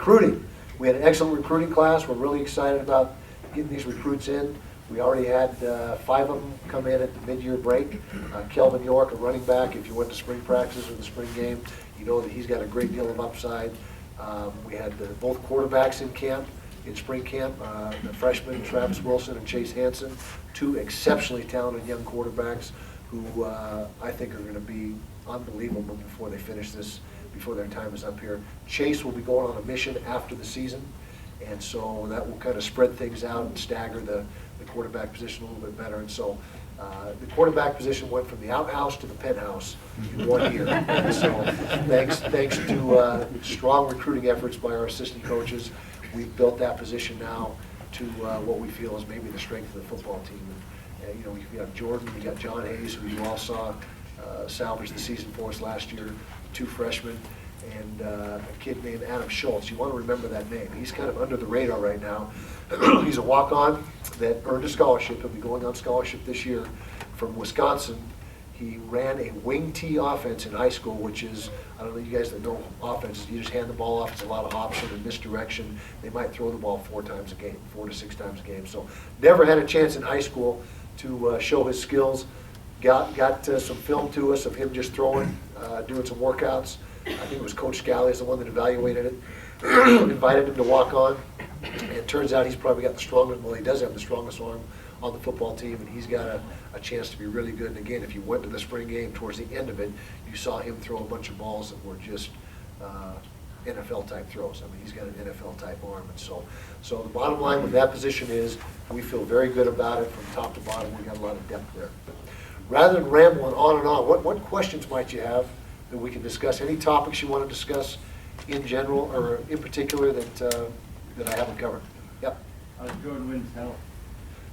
Recruiting. We had an excellent recruiting class. We're really excited about getting these recruits in. We already had 5 of them come in at the mid-year break. Kelvin York, a running back, if you went to spring practices or the spring game, you know that he's got a great deal of upside. We had both quarterbacks in camp, in spring camp, the freshmen Travis Wilson and Chase Hansen, 2 exceptionally talented young quarterbacks who I think are going to be unbelievable before they finish this, before their time is up here. Chase will be going on a mission after the season, and so that will kind of spread things out and stagger the quarterback position a little bit better. And so the quarterback position went from the outhouse to the penthouse in 1 year. And so thanks to strong recruiting efforts by our assistant coaches, we've built that position now to what we feel is maybe the strength of the football team. And, you know, we've got Jordan, we got John Hayes, who you all saw salvage the season for us last year, 2 freshmen, and a kid named Adam Schultz. You want to remember that name. He's kind of under the radar right now. He's a walk-on that earned a scholarship. He'll be going on scholarship this year from Wisconsin. He ran a wing T offense in high school, which is, I don't know, you guys that know offenses, you just hand the ball off. It's a lot of option and misdirection. They might throw the ball 4 times a game, 4 to 6 times a game. So never had a chance in high school to show his skills. Got some film to us of him just throwing, doing some workouts. I think it was Coach Scally is the one that evaluated it, invited him to walk on. And it turns out he's probably got the strongest, well, he does have the strongest arm on the football team, and he's got a chance to be really good. And again, if you went to the spring game towards the end of it, you saw him throw a bunch of balls that were just NFL-type throws. I mean, he's got an NFL-type arm. And so the bottom line with that position is we feel very good about it from top to bottom. We got a lot of depth there. Rather than rambling on and on, what questions might you have that we can discuss? Any topics you want to discuss in general or in particular that I haven't covered? Yep. How's Jordan Wynn's health?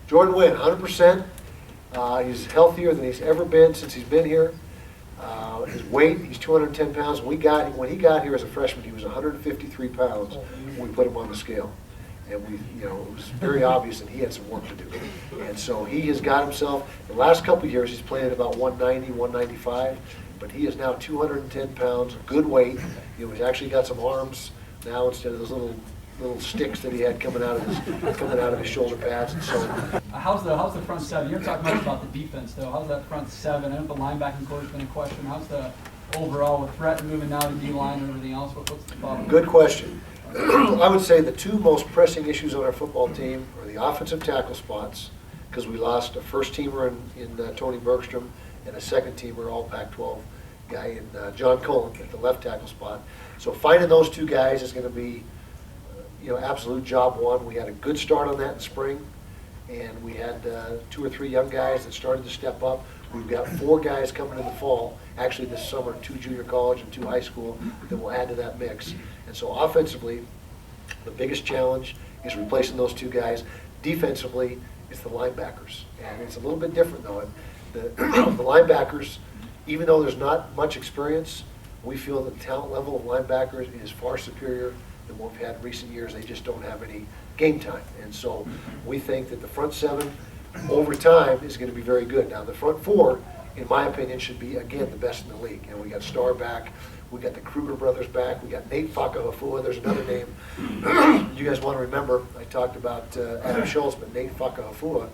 Jordan Wynn, 100%. He's healthier than he's ever been since he's been here. His weight, he's 210 pounds. When he got here as a freshman, he was 153 pounds when we put him on the scale. And it was very obvious that he had some work to do. And so he has got himself, the last couple of years, he's playing at about 190, 195, but he is now 210 pounds, good weight. He's actually got some arms now instead of those little sticks that he had coming out of his shoulder pads. And so, how's the front seven? You're talking much about the defense, though. How's that front seven? I know the linebacking core has been a question. How's the overall with threat moving now to D-line and everything else? What's the problem? Good question. I would say the 2 most pressing issues on our football team are the offensive tackle spots, because we lost a first-teamer in Tony Bergstrom and a second-teamer, all Pac-12 guy in John Cullen at the left tackle spot. So finding those 2 guys is going to be absolute job one. We had a good start on that in spring, and we had 2 or 3 young guys that started to step up. We've got 4 guys coming in the fall, actually this summer, 2 junior college and 2 high school, that will add to that mix. And so offensively, the biggest challenge is replacing those 2 guys. Defensively, it's the linebackers. And it's a little bit different, though. The linebackers, even though there's not much experience, we feel the talent level of linebackers is far superior than what we've had in recent years. They just don't have any game time. And so we think that the front 7 over time is going to be very good. Now the front 4, in my opinion, should be, again, the best in the league. And we got Starr back. We got the Kruger brothers back. We got Nate Fakahafua. There's another name you guys want to remember. I talked about Adam Schultz, but Nate Fakahafua,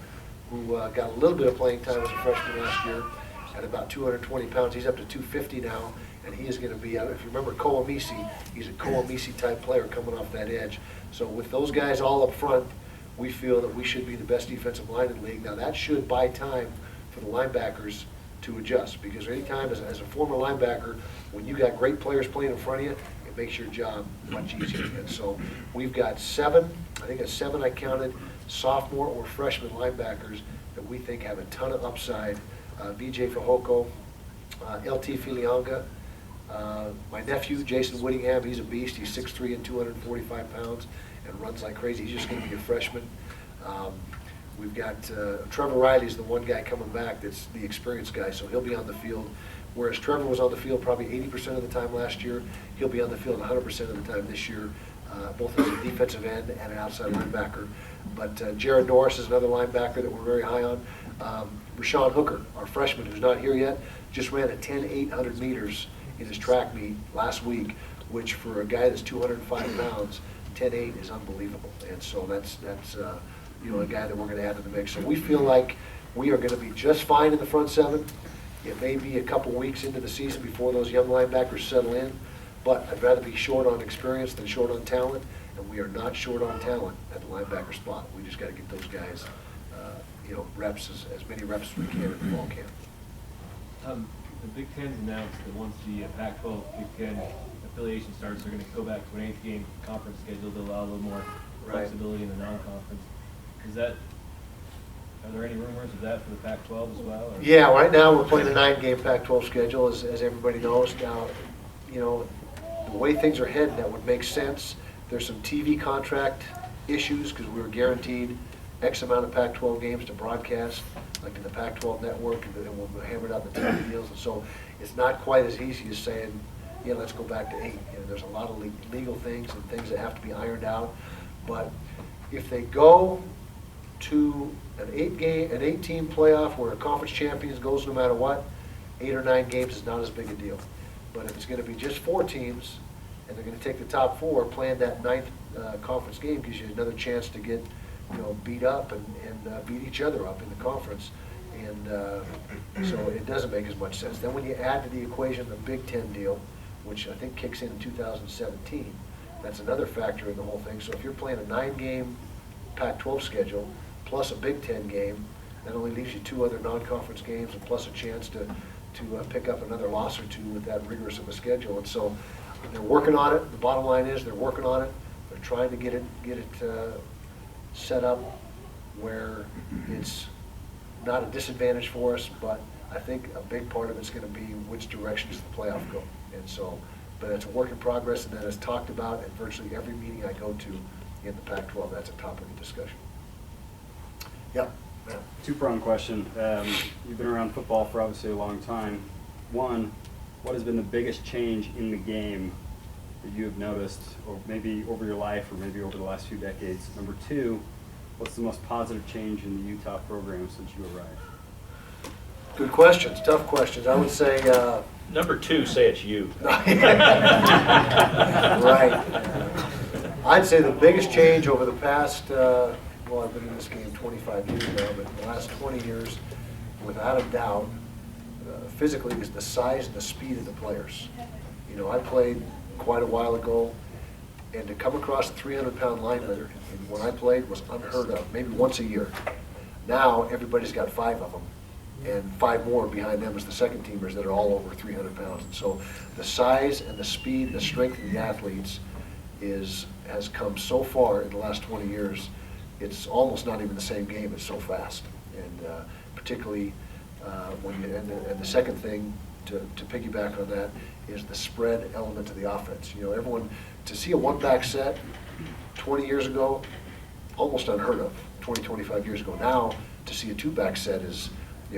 who got a little bit of playing time as a freshman last year, at about 220 pounds. He's up to 250 now. And he is going to be, if you remember Koamisi, he's a Koamisi type player coming off that edge. So with those guys all up front, we feel that we should be the best defensive line in the league. Now that should buy time for the linebackers to adjust, because anytime as a former linebacker, when you got great players playing in front of you, it makes your job much easier. And so we've got 7, I think it's 7 I counted, sophomore or freshman linebackers that we think have a ton of upside. BJ Fahoko, LT Filianga, my nephew, Jason Whittingham, he's a beast. He's 6'3" and 245 pounds and runs like crazy. He's just going to be a freshman. We've got Trevor Riley's the one guy coming back that's the experienced guy, so he'll be on the field. Whereas Trevor was on the field probably 80% of the time last year, he'll be on the field 100% of the time this year, both as a defensive end and an outside linebacker. But Jared Norris is another linebacker that we're very high on. Rashawn Hooker, our freshman who's not here yet, just ran a 10 800 meters in his track meet last week, which for a guy that's 205 pounds, 10.8 is unbelievable. And so that's a guy that we're going to add to the mix. So we feel like we are going to be just fine in the front seven. It may be a couple weeks into the season before those young linebackers settle in, but I'd rather be short on experience than short on talent, and we are not short on talent at the linebacker spot. We just got to get those guys, reps, as many reps as we can in the fall camp. The Big Ten's announced that once the Pac-12 Big Ten affiliation starts, they're going to go back to an 8-game conference schedule to allow a little more flexibility in the non-conference. Are there any rumors of that for the Pac-12 as well? Or? Yeah, right now we're playing a 9-game Pac-12 schedule, as everybody knows. Now, the way things are heading, that would make sense. There's some TV contract issues because we were guaranteed X amount of Pac-12 games to broadcast, like in the Pac-12 network, and then we'll hammer out the TV deals. And so it's not quite as easy as saying, yeah, let's go back to 8. There's a lot of legal things and things that have to be ironed out. But if they go to an 8-team playoff where a conference champion goes no matter what, 8 or 9 games is not as big a deal. But if it's going to be just 4 teams and they're going to take the top 4, playing that 9th conference game gives you another chance to get beat up and beat each other up in the conference. And so it doesn't make as much sense. Then when you add to the equation the Big Ten deal, which I think kicks in 2017, that's another factor in the whole thing. So if you're playing a 9-game Pac-12 schedule plus a Big Ten game, that only leaves you 2 other non-conference games and plus a chance to pick up another loss or 2 with that rigorous of a schedule. And so they're working on it. The bottom line is they're working on it. They're trying to get it set up where it's not a disadvantage for us, but I think a big part of it's going to be which direction does the playoff go. And so, but it's a work in progress, and that is talked about at virtually every meeting I go to in the Pac-12. That's a topic of discussion. Yeah. Two-pronged question. You've been around football for obviously a long time. One, what has been the biggest change in the game that you have noticed, or maybe over your life, or maybe over the last few decades? Number 2, what's the most positive change in the Utah program since you arrived? Good questions, tough questions. I would say Number 2, say it's you. right. I'd say the biggest change over the past, well, I've been in this game 25 years now, but in the last 20 years, without a doubt, physically is the size and the speed of the players. I played quite a while ago, and to come across a 300-pound lineman when I played was unheard of, maybe once a year. Now, everybody's got 5 of them, and 5 more behind them as the second teamers that are all over 300 pounds. And so the size and the speed and the strength of the athletes has come so far in the last 20 years, it's almost not even the same game. It's so fast. And particularly and the second thing to piggyback on that is the spread element to the offense. Everyone, to see a one-back set 20 years ago, almost unheard of, 25 years ago. Now, to see a 2-back set is the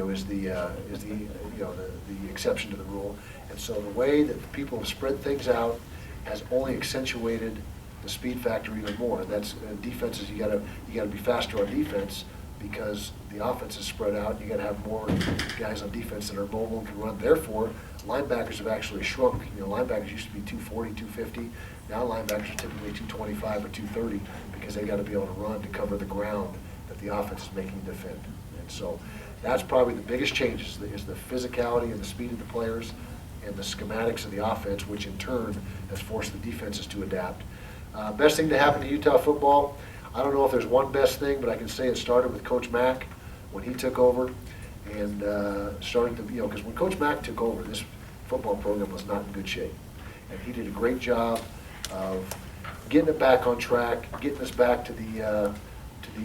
exception to the rule. And so the way that the people have spread things out has only accentuated the speed factor even more. And that's defenses. You gotta be faster on defense because the offense is spread out. You gotta have more guys on defense that are mobile and can run. Therefore, linebackers have actually shrunk. Linebackers used to be 240, 250. Now linebackers are typically 225 or 230 because they got to be able to run to cover the ground that the offense is making defend. And so that's probably the biggest change is the physicality and the speed of the players and the schematics of the offense, which in turn has forced the defenses to adapt. Best thing to happen to Utah football, I don't know if there's one best thing, but I can say it started with Coach Mack when he took over and started to, because when Coach Mack took over, this football program was not in good shape. And he did a great job of getting it back on track, getting us back to the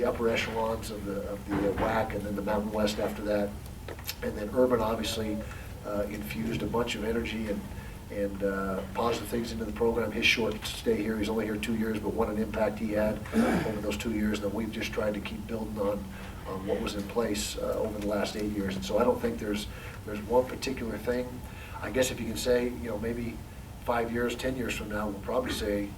upper echelons of the WAC and then the Mountain West after that. And then Urban obviously infused a bunch of energy and positive things into the program. His short stay here, he's only here 2 years, but what an impact he had over those 2 years. And then we've just tried to keep building on what was in place over the last 8 years. And so I don't think there's one particular thing. I guess if you can say, maybe 5 years, 10 years from now, we'll probably say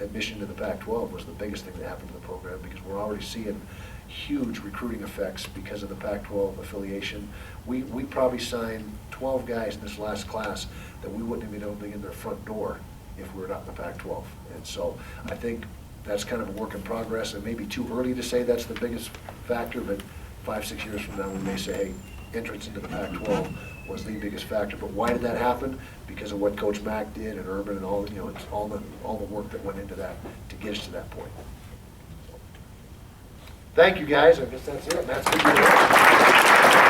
admission to the Pac-12 was the biggest thing that happened to the program because we're already seeing huge recruiting effects because of the Pac-12 affiliation. We probably signed 12 guys in this last class that we wouldn't have been able to get in their front door if we're not in the Pac-12. And so I think that's kind of a work in progress, and maybe too early to say that's the biggest factor, but 5-6 years from now, we may say, hey, entrance into the Pac-12 was the biggest factor. But why did that happen? Because of what Coach Mack did and Urban and all, it's all the work that went into that to get us to that point. Thank you, guys. I guess that's it. That's good.